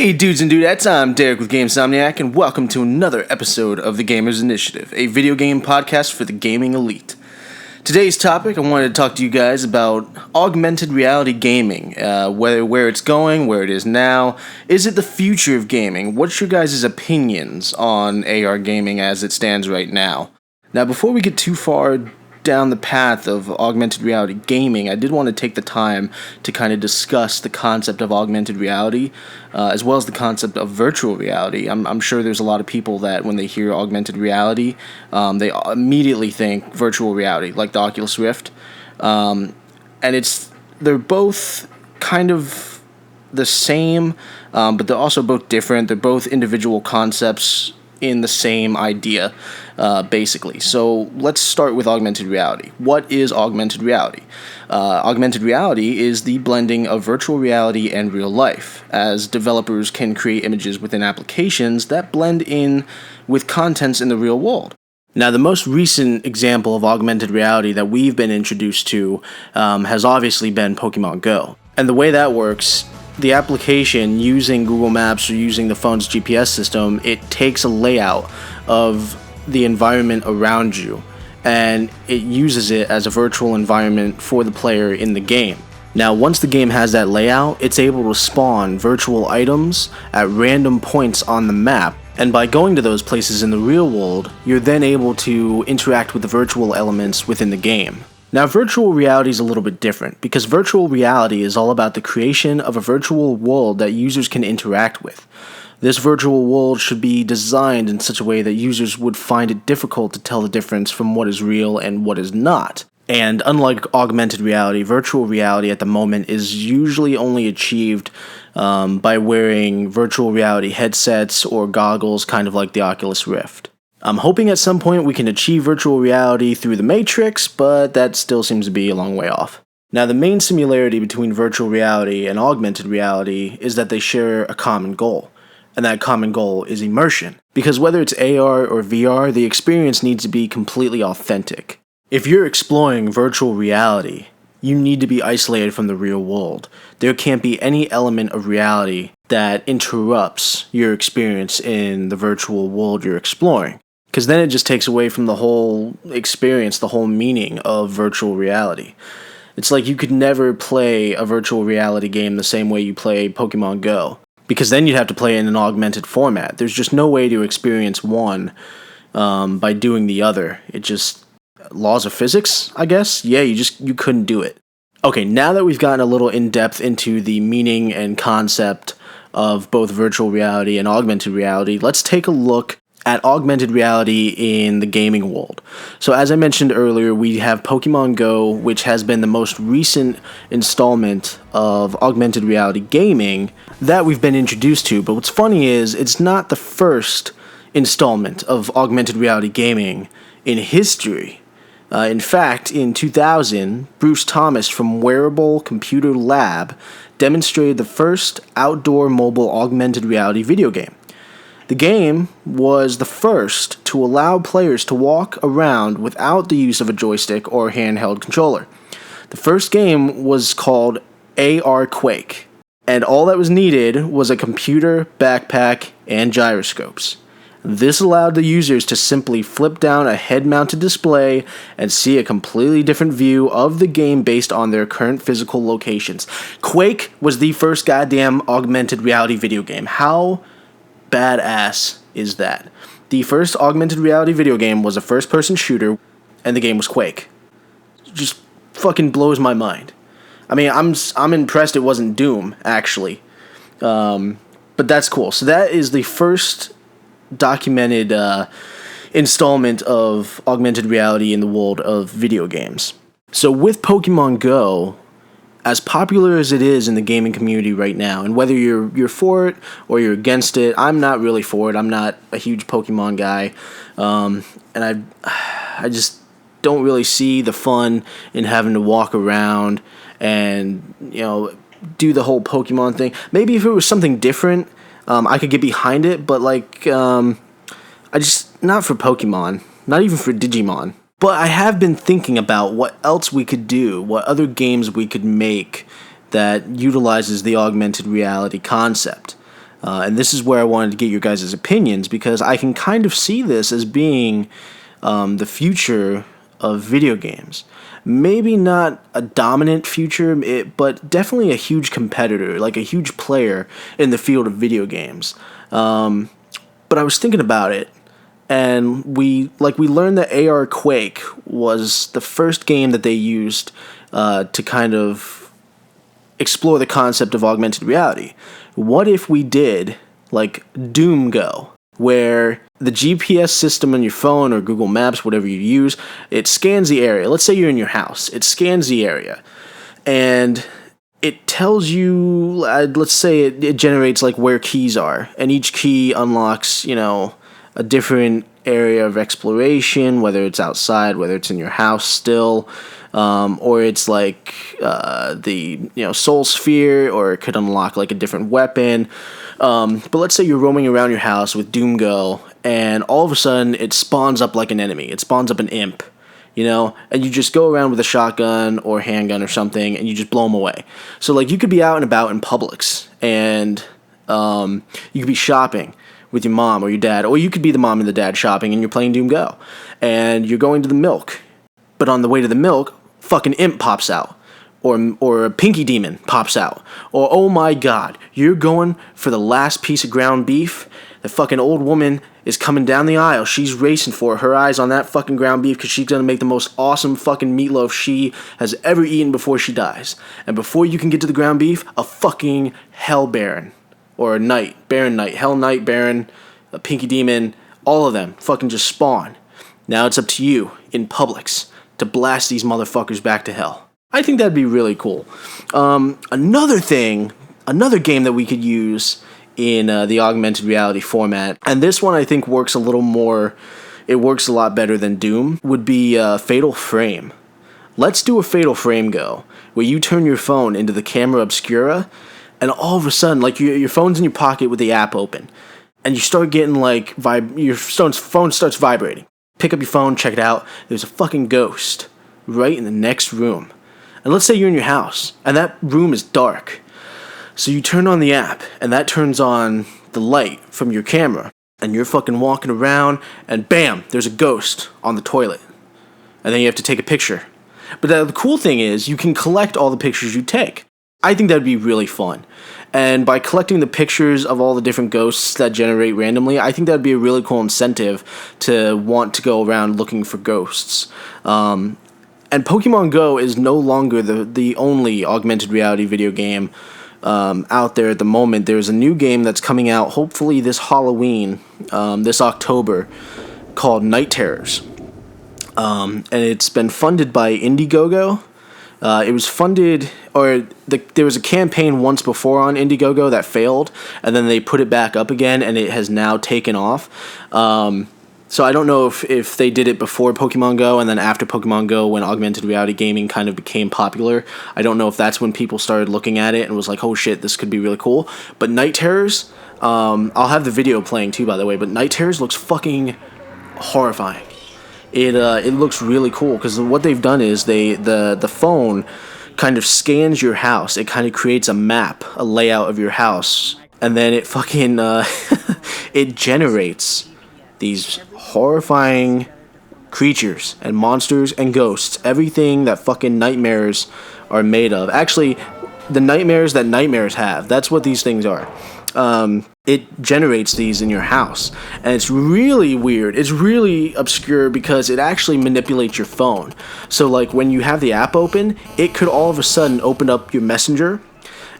Hey dudes and dudettes, I'm Derek with GameSomniac, and welcome to another episode of the Gamers Initiative, a video game podcast for the gaming elite. Today's topic, I wanted to talk to you guys about augmented reality gaming, where it's going, where it is now. Is it the future of gaming? What's your guys' opinions on AR gaming as it stands right now? Now, before we get too far down the path of augmented reality gaming, I did want to take the time to kind of discuss the concept of augmented reality, as well as the concept of virtual reality. I'm sure there's a lot of people that when they hear augmented reality, they immediately think virtual reality, like the Oculus Rift. And they're both kind of the same, but they're also both different. They're both individual concepts in the same idea, basically. So let's start with augmented reality. What is augmented reality? Augmented reality is the blending of virtual reality and real life, as developers can create images within applications that blend in with contents in the real world. Now, the most recent example of augmented reality that we've been introduced to has obviously been Pokemon Go. And the way that works, the application using Google Maps or using the phone's GPS system, it takes a layout of the environment around you and it uses it as a virtual environment for the player in the game. Now, once the game has that layout, it's able to spawn virtual items at random points on the map, and by going to those places in the real world, you're then able to interact with the virtual elements within the game. Now, virtual reality is a little bit different, because virtual reality is all about the creation of a virtual world that users can interact with. This virtual world should be designed in such a way that users would find it difficult to tell the difference from what is real and what is not. And unlike augmented reality, virtual reality at the moment is usually only achieved by wearing virtual reality headsets or goggles, kind of like the Oculus Rift. I'm hoping at some point we can achieve virtual reality through the Matrix, but that still seems to be a long way off. Now, the main similarity between virtual reality and augmented reality is that they share a common goal, and that common goal is immersion. Because whether it's AR or VR, the experience needs to be completely authentic. If you're exploring virtual reality, you need to be isolated from the real world. There can't be any element of reality that interrupts your experience in the virtual world you're exploring. Because then it just takes away from the whole experience, the whole meaning of virtual reality. It's like you could never play a virtual reality game the same way you play Pokemon Go, because then you'd have to play it in an augmented format. There's just no way to experience one by doing the other. It just, laws of physics, I guess? Yeah, you couldn't do it. Okay, now that we've gotten a little in-depth into the meaning and concept of both virtual reality and augmented reality, let's take a look at augmented reality in the gaming world. So as I mentioned earlier, we have Pokemon Go, which has been the most recent installment of augmented reality gaming that we've been introduced to. But what's funny is it's not the first installment of augmented reality gaming in history. In fact, in 2000, Bruce Thomas from Wearable Computer Lab demonstrated the first outdoor mobile augmented reality video game. The game was the first to allow players to walk around without the use of a joystick or handheld controller. The first game was called AR Quake, and all that was needed was a computer, backpack, and gyroscopes. This allowed the users to simply flip down a head-mounted display and see a completely different view of the game based on their current physical locations. Quake was the first goddamn augmented reality video game. How badass is that? The first augmented reality video game was a first-person shooter, and the game was Quake. It just fucking blows my mind. I mean, I'm impressed it wasn't Doom, actually. But that's cool. So that is the first documented installment of augmented reality in the world of video games. So with Pokemon Go, as popular as it is in the gaming community right now, and whether you're for it or you're against it, I'm not really for it. I'm not a huge Pokemon guy, and I just don't really see the fun in having to walk around and, do the whole Pokemon thing. Maybe if it was something different, I could get behind it, but not for Pokemon, not even for Digimon. But I have been thinking about what else we could do, what other games we could make that utilizes the augmented reality concept. And this is where I wanted to get your guys' opinions, because I can kind of see this as being the future of video games. Maybe not a dominant future, but definitely a huge competitor, like a huge player in the field of video games. But I was thinking about it, and we learned that AR Quake was the first game that they used to kind of explore the concept of augmented reality. What if we did like Doom Go, where the GPS system on your phone or Google Maps, whatever you use, it scans the area. Let's say you're in your house. It scans the area, and it tells you, let's say it generates like where keys are, and each key unlocks, a different area of exploration, whether it's outside, whether it's in your house still, or it's like the soul sphere, or it could unlock like a different weapon. But let's say you're roaming around your house with Doom Go, and all of a sudden it spawns up like an enemy. It spawns up an imp, and you just go around with a shotgun or handgun or something, and you just blow them away. So like you could be out and about in Publix, and you could be shopping with your mom or your dad, or you could be the mom and the dad shopping, and you're playing Doom Go, and you're going to the milk, but on the way to the milk, fucking imp pops out. Or a pinky demon pops out. Or, oh my god, you're going for the last piece of ground beef. The fucking old woman is coming down the aisle. She's racing for it. Her eyes on that fucking ground beef, because she's going to make the most awesome fucking meatloaf she has ever eaten before she dies. And before you can get to the ground beef, a fucking hell baron. Or a knight. Baron knight. Hell knight baron. A pinky demon. All of them fucking just spawn. Now it's up to you, in Publix, to blast these motherfuckers back to hell. I think that'd be really cool. Another game that we could use in the augmented reality format, and this one I think works a lot better than Doom, would be Fatal Frame. Let's do a Fatal Frame Go, where you turn your phone into the camera obscura, and all of a sudden, like your phone's in your pocket with the app open, and you start getting like, your phone starts vibrating. Pick up your phone, check it out, there's a fucking ghost right in the next room. And let's say you're in your house, and that room is dark. So you turn on the app, and that turns on the light from your camera. And you're fucking walking around, and bam, there's a ghost on the toilet. And then you have to take a picture. But the cool thing is, you can collect all the pictures you take. I think that would be really fun. And by collecting the pictures of all the different ghosts that generate randomly, I think that would be a really cool incentive to want to go around looking for ghosts. And Pokemon Go is no longer the only augmented reality video game out there at the moment. There's a new game that's coming out hopefully this Halloween, this October, called Night Terrors. And it's been funded by Indiegogo. It was funded, there was a campaign once before on Indiegogo that failed, and then they put it back up again, and it has now taken off. So I don't know if they did it before Pokemon Go and then after Pokemon Go, when augmented reality gaming kind of became popular. I don't know if that's when people started looking at it and was like, oh shit, this could be really cool. But Night Terrors, I'll have the video playing too, by the way, but Night Terrors looks fucking horrifying. It looks really cool, because what they've done is the phone kind of scans your house. It kind of creates a map, a layout of your house, and then it fucking it generates these horrifying creatures and monsters and ghosts, everything that fucking nightmares are made of. Actually, the nightmares that nightmares have, that's what these things are. It generates these in your house, and it's really weird. It's really obscure, because it actually manipulates your phone. So like when you have the app open, it could all of a sudden open up your messenger,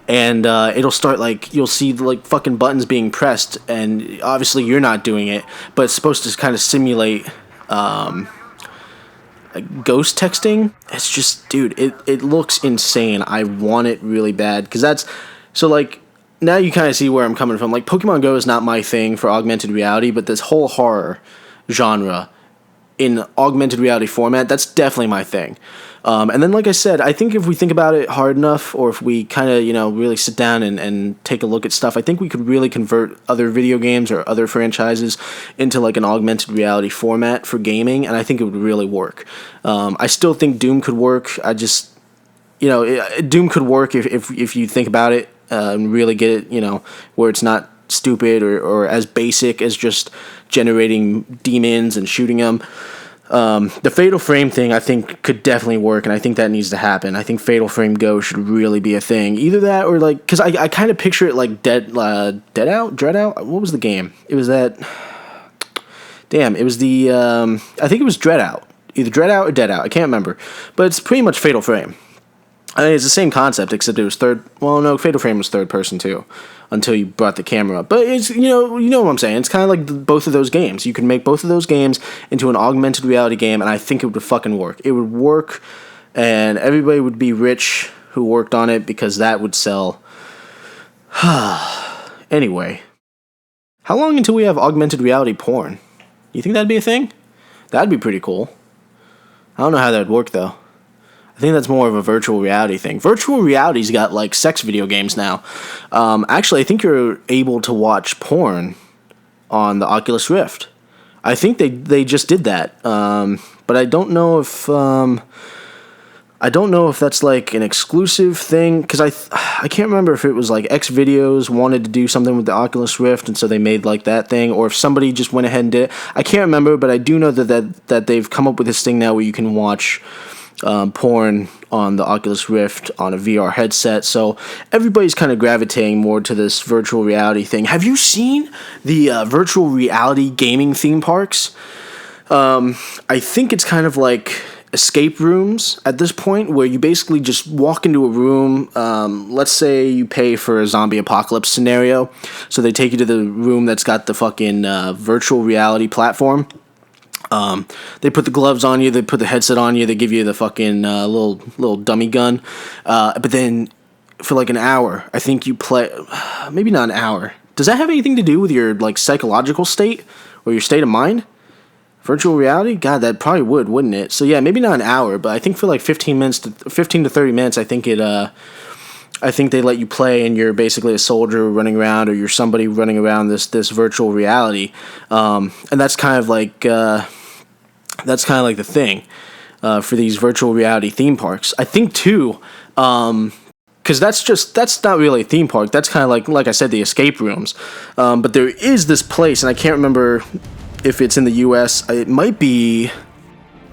and it'll start, like, you'll see like fucking buttons being pressed, and obviously you're not doing it, but it's supposed to kind of simulate like ghost texting. It's just, dude, it looks insane. I want it really bad, because that's, so like, now you kind of see where I'm coming from. Like, Pokemon Go is not my thing for augmented reality, but this whole horror genre in augmented reality format, that's definitely my thing. And then, like I said, I think if we think about it hard enough, or if we kind of, really sit down and take a look at stuff, I think we could really convert other video games or other franchises into like an augmented reality format for gaming, and I think it would really work. I still think Doom could work. Doom could work if you think about it and really get it, where it's not stupid or as basic as just generating demons and shooting them. The Fatal Frame thing, I think, could definitely work, and I think that needs to happen. I think Fatal Frame Go should really be a thing. Either that or, like, because I kind of picture it like Dread Out? What was the game? It was that... Damn, it was the... I think it was Dread Out. Either Dread Out or Dead Out. I can't remember. But it's pretty much Fatal Frame. I mean, it's the same concept, except it was third... Well, no, Fatal Frame was third person, too, until you brought the camera up. But it's, you know what I'm saying. It's kind of like both of those games. You can make both of those games into an augmented reality game, and I think it would fucking work. It would work, and everybody would be rich who worked on it, because that would sell. Anyway. How long until we have augmented reality porn? You think that'd be a thing? That'd be pretty cool. I don't know how that'd work, though. I think that's more of a virtual reality thing. Virtual reality's got, like, sex video games now. Actually, I think you're able to watch porn on the Oculus Rift. I think they just did that. But I don't know if that's, like, an exclusive thing, because I can't remember if it was, like, Xvideos wanted to do something with the Oculus Rift, and so they made, like, that thing, or if somebody just went ahead and did it. I can't remember, but I do know that they've come up with this thing now where you can watch porn on the Oculus Rift on a VR headset, so everybody's kind of gravitating more to this virtual reality thing. Have you seen the virtual reality gaming theme parks? I think it's kind of like escape rooms at this point, where you basically just walk into a room. Let's say you pay for a zombie apocalypse scenario, so they take you to the room that's got the fucking virtual reality platform. They put the gloves on you, they put the headset on you, they give you the fucking little dummy gun, but then for like an hour, I think you play, maybe not an hour. Does that have anything to do with your, like, psychological state or your state of mind? Virtual reality? God, that probably would, wouldn't it? So yeah, maybe not an hour, but I think for like 15 to 30 minutes, I think they let you play, and you're basically a soldier running around, or you're somebody running around this virtual reality, and that's kind of like the thing for these virtual reality theme parks. I think too, because that's not really a theme park. That's kind of like I said, the escape rooms. But there is this place, and I can't remember if it's in the U.S. It might be.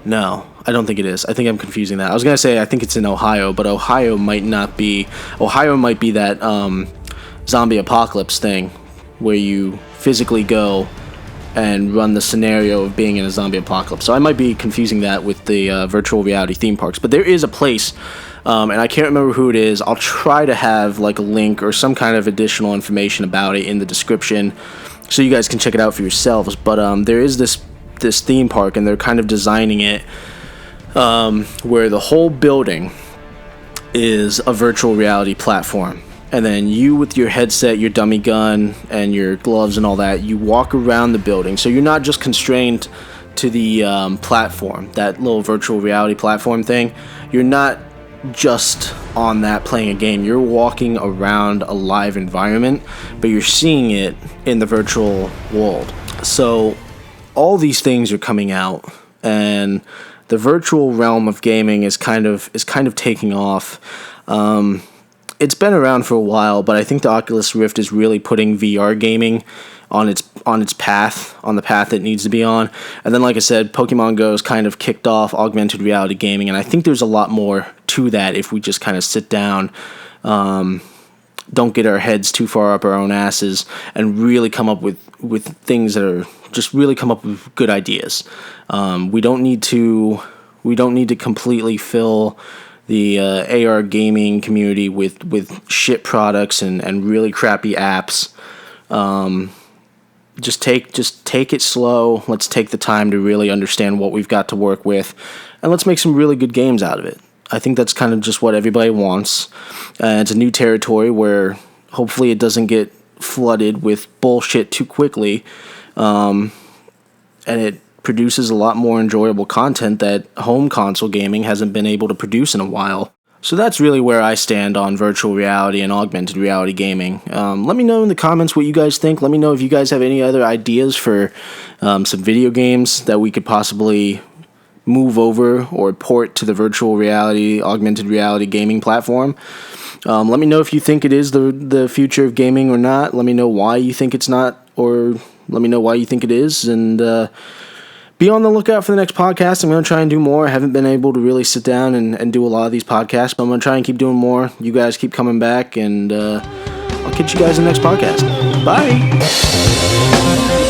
No, I don't think it is. I think I'm confusing that. I was going to say I think it's in Ohio, but Ohio might not be. Ohio might be that zombie apocalypse thing where you physically go and run the scenario of being in a zombie apocalypse. So I might be confusing that with the virtual reality theme parks. But there is a place, and I can't remember who it is. I'll try to have like a link or some kind of additional information about it in the description, so you guys can check it out for yourselves. But there is this theme park, and they're kind of designing it where the whole building is a virtual reality platform, and then you, with your headset, your dummy gun, and your gloves and all that, you walk around the building. So you're not just constrained to the platform, that little virtual reality platform thing. You're not just on that playing a game. You're walking around a live environment, but you're seeing it in the virtual world. So all these things are coming out, and the virtual realm of gaming is kind of taking off. It's been around for a while, but I think the Oculus Rift is really putting VR gaming on its path, on the path it needs to be on. And then, like I said, Pokemon Go's kind of kicked off augmented reality gaming, and I think there's a lot more to that if we just kind of sit down, don't get our heads too far up our own asses, and really come up with things that are just really come up with good ideas. We don't need to completely fill the AR gaming community with shit products and really crappy apps. Just take it slow. Let's take the time to really understand what we've got to work with, and let's make some really good games out of it. I think that's kind of just what everybody wants. It's a new territory where hopefully it doesn't get flooded with bullshit too quickly, and it produces a lot more enjoyable content that home console gaming hasn't been able to produce in a while. So that's really where I stand on virtual reality and augmented reality gaming. Let me know in the comments what you guys think. Let me know if you guys have any other ideas for some video games that we could possibly move over or port to the virtual reality, augmented reality gaming platform. Let me know if you think it is the future of gaming or not. Let me know why you think it's not, or let me know why you think it is. And be on the lookout for the next podcast. I'm going to try and do more. I haven't been able to really sit down and do a lot of these podcasts, but I'm going to try and keep doing more. You guys keep coming back, and I'll catch you guys in the next podcast. Bye!